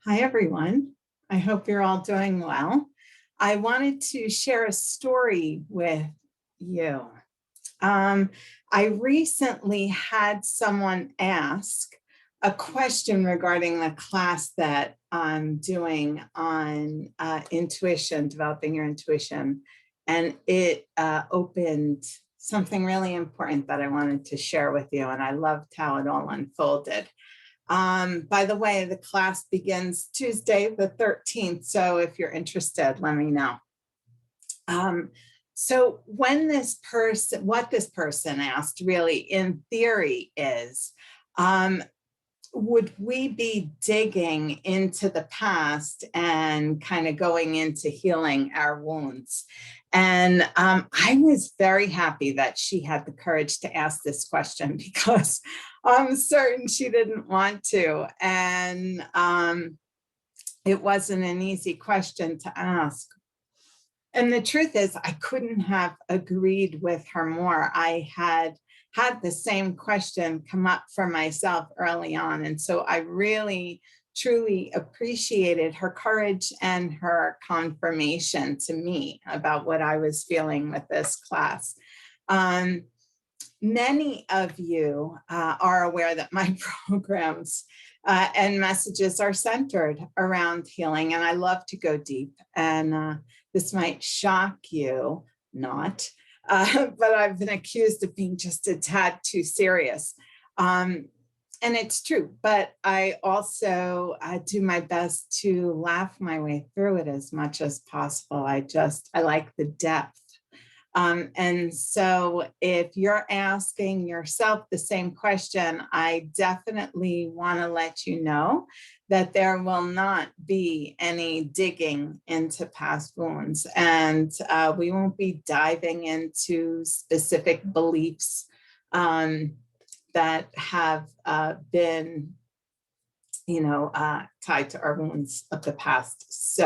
Hi, everyone. I hope you're all doing well. I wanted to share a story with you. Um, I recently had someone ask a question regarding the class that I'm doing on intuition, developing your intuition, and it opened something really important that I wanted to share with you, and I loved how it all unfolded. By the way, the class begins Tuesday, the 13th. So if you're interested, let me know. So what this person asked really in theory is, would we be digging into the past and kind of going into healing our wounds? And I was very happy that she had the courage to ask this question because I'm certain she didn't want to. And it wasn't an easy question to ask. And the truth is, I couldn't have agreed with her more. I had the same question come up for myself early on. And so I really, truly appreciated her courage and her confirmation to me about what I was feeling with this class. Many of you are aware that my programs and messages are centered around healing, and I love to go deep. And this might shock you, not, but I've been accused of being just a tad too serious. And it's true, but I also do my best to laugh my way through it as much as possible. I like the depth. And so if you're asking yourself the same question, I definitely want to let you know that there will not be any digging into past wounds, and we won't be diving into specific beliefs that have been tied to our wounds of the past.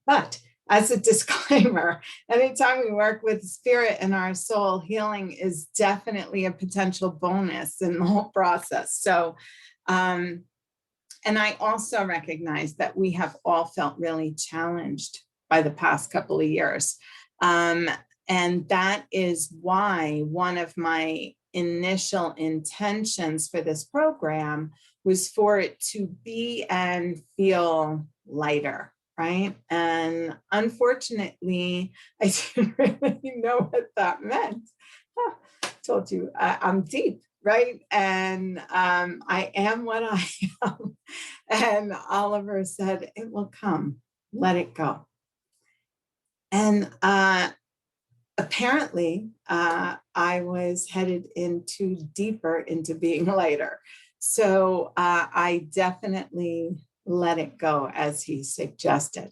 But as a disclaimer, anytime we work with spirit and our soul, healing is definitely a potential bonus in the whole process. So, and I also recognize that we have all felt really challenged by the past couple of years. And that is why one of my initial intentions for this program was for it to be and feel lighter, right? And unfortunately, I didn't really know what that meant. Told you I'm deep, right? And I am what I am. And Oliver said, it will come, let it go. And apparently, I was headed deeper into being lighter. So I definitely let it go, as he suggested.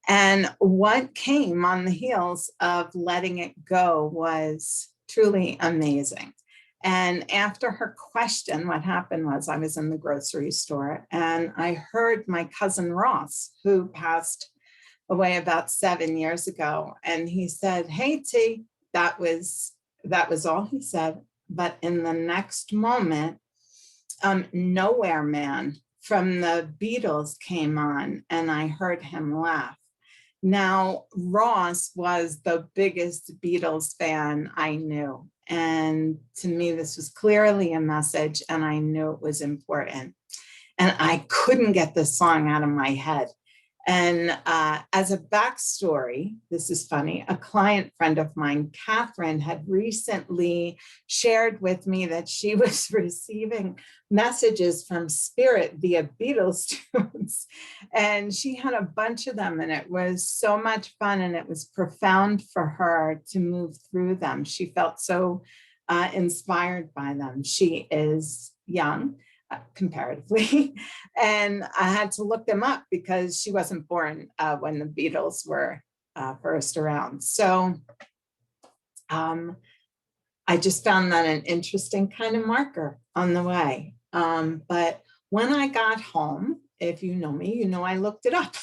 And what came on the heels of letting it go was truly amazing. And after her question, what happened was I was in the grocery store and I heard my cousin Ross, who passed away about 7 years ago. And he said, "Hey, T," that was all he said. But in the next moment, Nowhere Man from the Beatles came on and I heard him laugh. Now, Ross was the biggest Beatles fan I knew. And to me, this was clearly a message, and I knew it was important. And I couldn't get the song out of my head. And as a backstory, this is funny, a client friend of mine, Catherine, had recently shared with me that she was receiving messages from Spirit via Beatles tunes. And she had a bunch of them, and it was so much fun, and it was profound for her to move through them. She felt so inspired by them. She is young. Comparatively, and I had to look them up because she wasn't born when the Beatles were first around. So I just found that an interesting kind of marker on the way. But when I got home, if you know me, you know I looked it up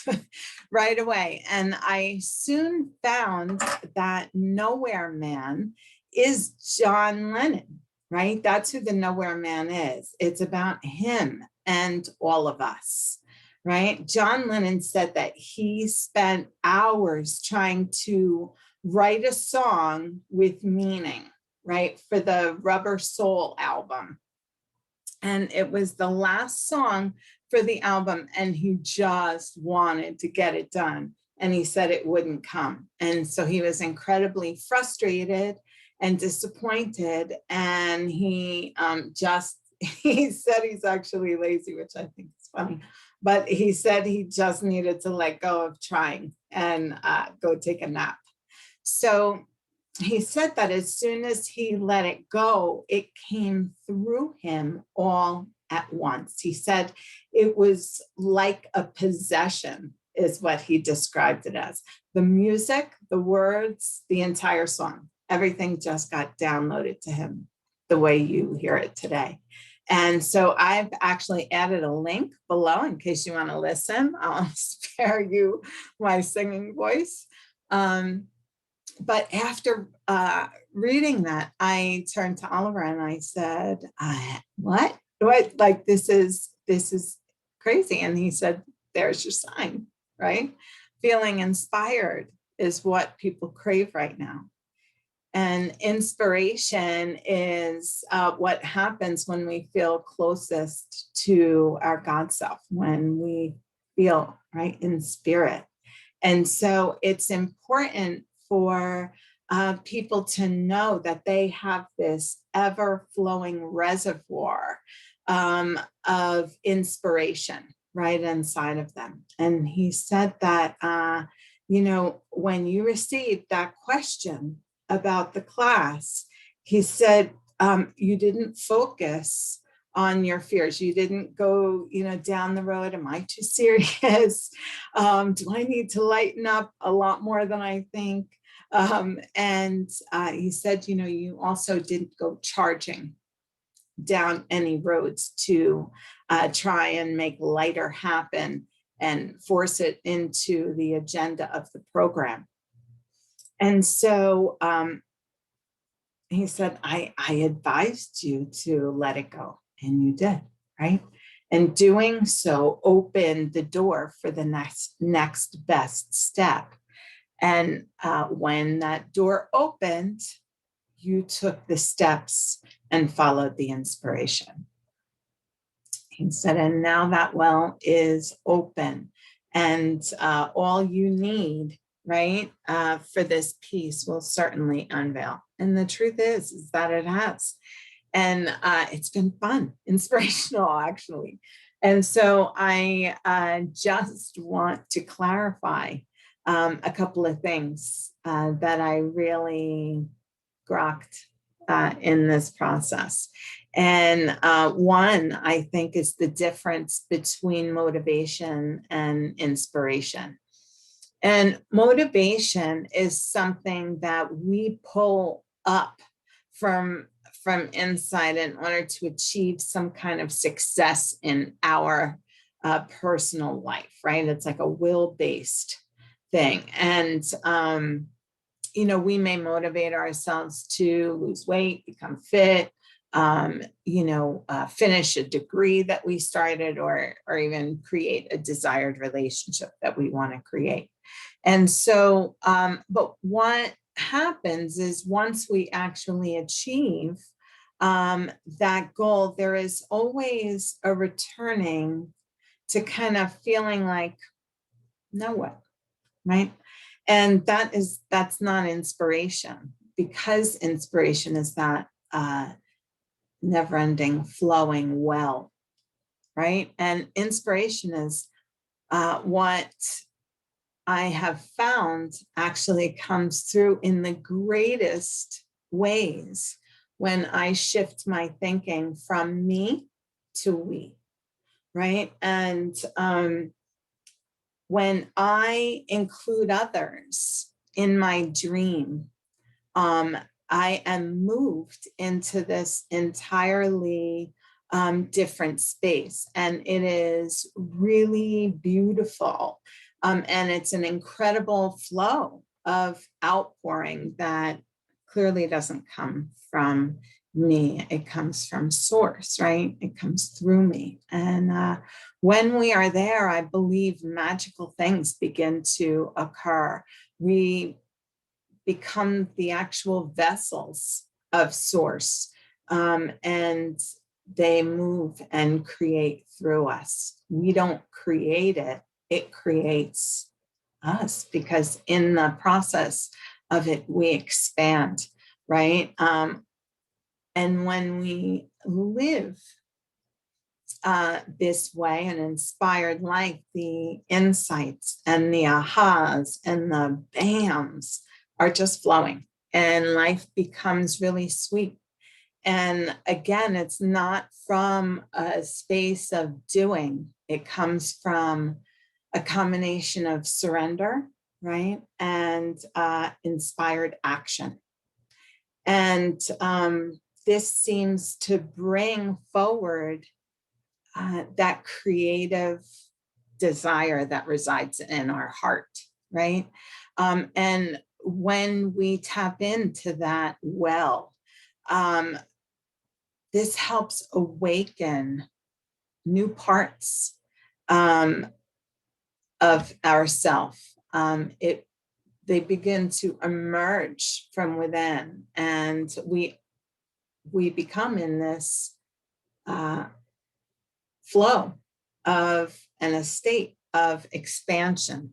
right away. And I soon found that Nowhere Man is John Lennon, right? That's who the Nowhere Man is. It's about him and all of us. right? John Lennon said that he spent hours trying to write a song with meaning, right, for the Rubber Soul album. And it was the last song for the album, and he just wanted to get it done. And he said it wouldn't come. And so he was incredibly frustrated and disappointed. And he he said he's actually lazy, which I think is funny. But he said he just needed to let go of trying and go take a nap. So he said that as soon as he let it go, it came through him all at once. He said it was like a possession, is what he described it as. The music, the words, the entire song, everything just got downloaded to him the way you hear it today. And so I've actually added a link below in case you want to listen. I'll spare you my singing voice. But after reading that, I turned to Oliver and I said, what? Like, this is crazy. And he said, there's your sign, right? Feeling inspired is what people crave right now. And inspiration is what happens when we feel closest to our God self, when we feel right in spirit. And so it's important for people to know that they have this ever-flowing reservoir of inspiration right inside of them. And he said that, when you received that question about the class, he said, you didn't focus on your fears. You didn't go, down the road. Am I too serious? Do I need to lighten up a lot more than I think? And he said, you also didn't go charging down any roads to try and make lighter happen and force it into the agenda of the program. And so he said, I advised you to let it go, and you did, right? And doing so opened the door for the next best step. And when that door opened, you took the steps and followed the inspiration. He said, and now that well is open, and all you need, right, for this peace will certainly unveil. And the truth is that it has. And it's been fun, inspirational, actually. And so I just want to clarify a couple of things that I really grokked in this process. And one, I think, is the difference between motivation and inspiration. And motivation is something that we pull up from inside in order to achieve some kind of success in our personal life, right? It's like a will-based thing. And, we may motivate ourselves to lose weight, become fit, finish a degree that we started, or even create a desired relationship that we want to create. And so, but what happens is once we actually achieve that goal, there is always a returning to kind of feeling like, now what, right? And that's not inspiration, because inspiration is that never-ending flowing well, right? And inspiration is what I have found actually comes through in the greatest ways when I shift my thinking from me to we, right? And when I include others in my dream, I am moved into this entirely different space, and it is really beautiful. And it's an incredible flow of outpouring that clearly doesn't come from me. It comes from source, right? It comes through me. And when we are there, I believe magical things begin to occur. We become the actual vessels of source, and they move and create through us. We don't create it, it creates us, because in the process of it, we expand, right? And when we live this way, an inspired life, the insights and the ahas and the bams are just flowing, and life becomes really sweet. And again, it's not from a space of doing, it comes from a combination of surrender, right? And inspired action. And this seems to bring forward that creative desire that resides in our heart, right? And when we tap into that well, this helps awaken new parts of ourself. They begin to emerge from within, and we become in this flow of a state of expansion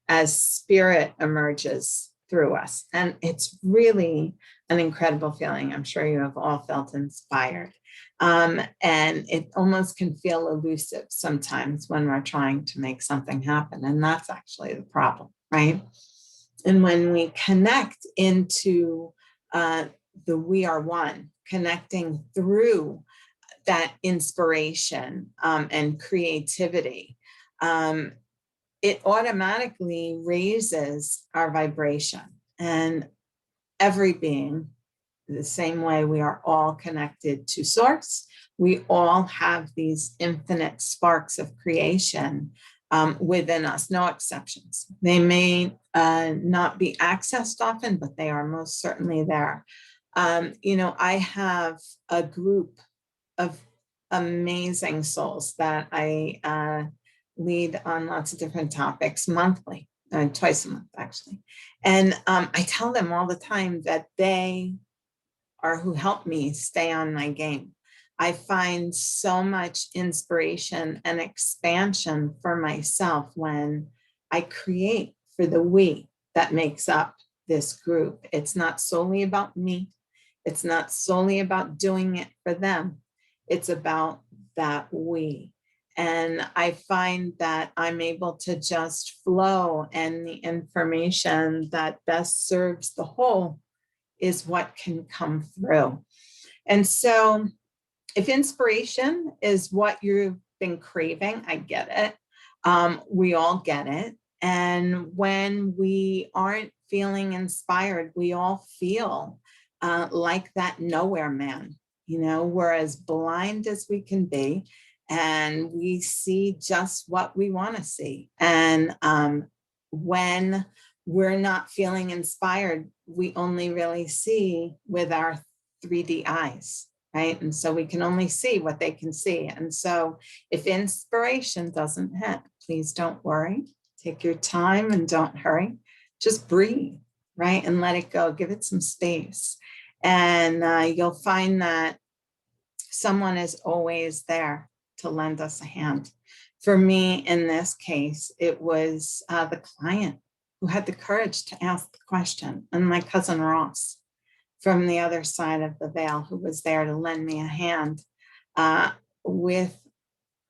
as spirit emerges through us. And it's really an incredible feeling. I'm sure you have all felt inspired. And it almost can feel elusive sometimes when we're trying to make something happen. And that's actually the problem, right? And when we connect into the we are one, connecting through that inspiration and creativity, it automatically raises our vibration. And every being, the same way we are all connected to source, we all have these infinite sparks of creation within us, no exceptions. They may not be accessed often, but they are most certainly there. I have a group of amazing souls that I lead on lots of different topics monthly, twice a month actually. And I tell them all the time that they are who help me stay on my game. I find so much inspiration and expansion for myself when I create for the we that makes up this group. It's not solely about me. It's not solely about doing it for them. It's about that we. And I find that I'm able to just flow, and the information that best serves the whole is what can come through. And so if inspiration is what you've been craving, I get it. We all get it. And when we aren't feeling inspired, we all feel like that nowhere man. We're as blind as we can be, and we see just what we want to see. And when we're not feeling inspired, we only really see with our 3D eyes, right? And so we can only see what they can see. And so if inspiration doesn't hit, please don't worry. Take your time and don't hurry. Just breathe, right? And let it go. Give it some space. And you'll find that someone is always there to lend us a hand. For me, in this case, it was the client who had the courage to ask the question, and my cousin Ross from the other side of the veil, who was there to lend me a hand with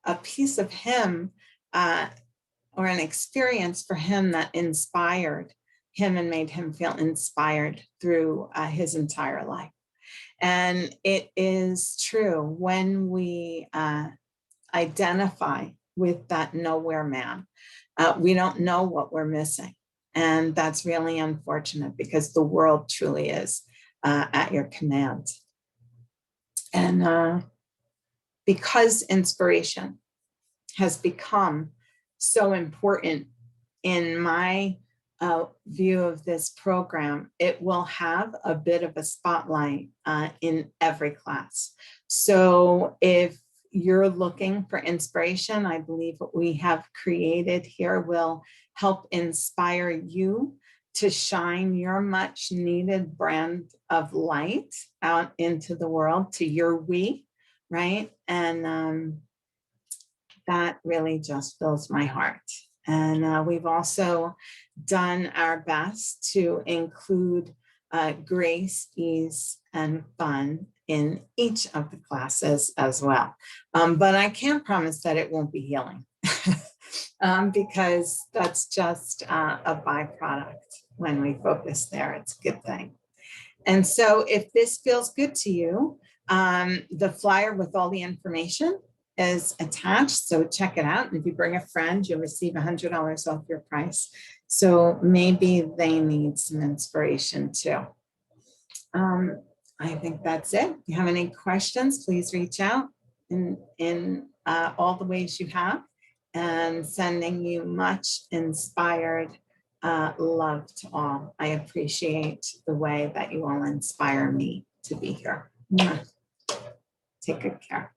a piece of him or an experience for him that inspired him and made him feel inspired through his entire life. And it is true, when we identify with that nowhere man, we don't know what we're missing. And that's really unfortunate, because the world truly is at your command. And because inspiration has become so important in my view of this program, it will have a bit of a spotlight in every class. So if you're looking for inspiration, I believe what we have created here will help inspire you to shine your much needed brand of light out into the world, to your we, right? And that really just fills my heart. And we've also done our best to include grace, ease, and fun in each of the classes as well. But I can't promise that it won't be healing because that's just a byproduct. When we focus there, it's a good thing. And so if this feels good to you, the flyer with all the information is attached. So check it out. And if you bring a friend, you'll receive $100 off your price. So maybe they need some inspiration too. I think that's it. If you have any questions, please reach out in all the ways you have, and sending you much inspired love to all. I appreciate the way that you all inspire me to be here. Take good care.